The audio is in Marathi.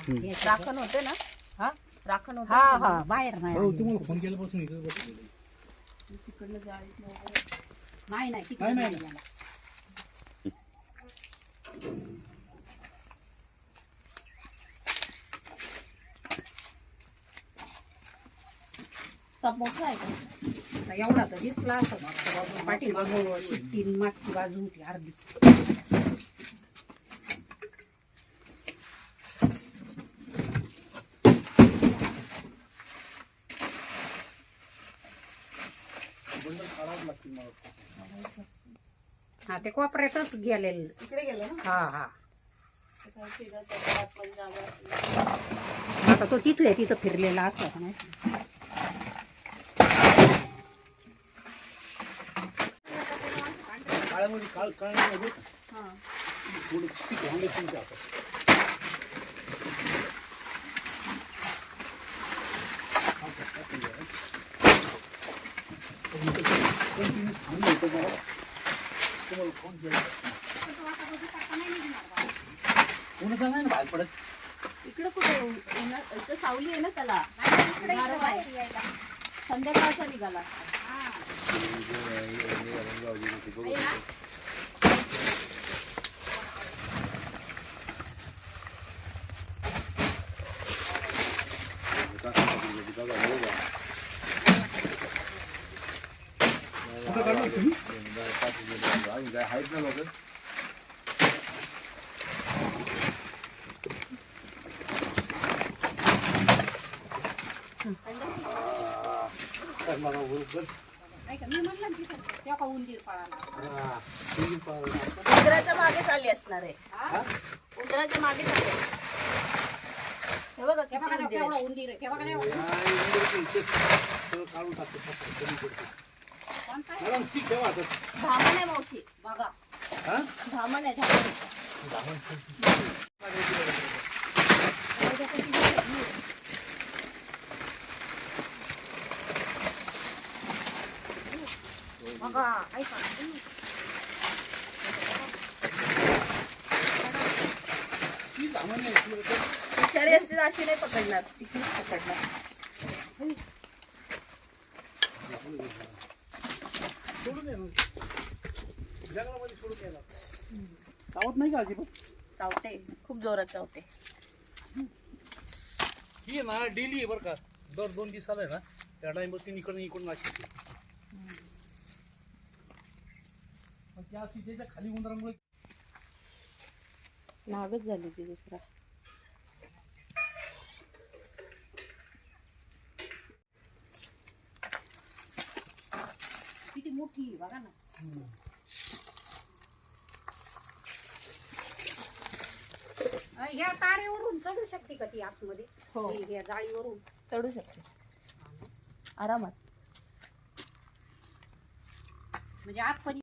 राखण होते ना. हा राखण होते. हा हा बाहेर नाही हो तुम्हाला फोन केल्यापासून इकडे बसलेलो. तिकडनं जाळीत वगैरे. नाही नाही तिकडे नाही, नाही नाही. गेला. साप मोठा आहे का? आता एवढा तर दिसला असं पाठीमागं शिट्टी मागची बाजू होती अर्धी. बंडल काढावं लागतील मला वाटतं. हा ते कोपऱ्यातच गेलेलं. इकडे गेलं ना. हा हा त्याच्या शेजारच्या घरात पण जागा असेल. आता तो तिथल्या तिथं फिरलेला असं नाही. काळ्यामध्ये काळण्यामध्ये हा. थोडं ठीक आहे तुमच्या हातात. कंटिन्यू थांबलं होतं मला तुम्हाला फोन केला कोणाचा नाही ना बाहेर पडत. इकडे कुठे इथं सावली आहे ना त्याला. नारळ आहे. संध्याकाळचा निघाला असता. कुठं काढलं तुम्ही? आहेत ना लोक नाही का मी म्हटलं ना तिथं तेव्हा का उंदीर पळाला. उंदराच्या मागे चालली असणार आहे. उंदराच्या मागे चालली. हे बघा तेव्हा का किती उंदीर केवढा आहेत. उंदीर आहे तेव्हा का नाही काढून टाकतो कमी पडतो. कोणता आहे? मॅडम ठीक आहे वाटत. धामण आहे मावशी. बघा हा धामण आहे धामण. बघा ऐका ती सामान्य आहे. हुशारी असते तर अशी नाही पकडणार. तिकडेच पकडणार. सोडून दे ना. जंगलामध्ये सोडून द्यायला. चावत नाही का अजिबात? चावते. खूप जोरात चावते. ही आहे ना डेली आहे बरं का. दर 2 दिवसाला आहे ना त्या टाइमवर ती इकडून लागते. पण त्या तिच्या खाली उंदरामुळे नागच झाली ती दुसरा. किती मोठी आहे, बघा ना. ह्या तारेवरून चढू शकते का ती आतमध्ये? हो. ह्या जाळीवरून चढू शकते आरामात. म्हणजे आतपर्यंत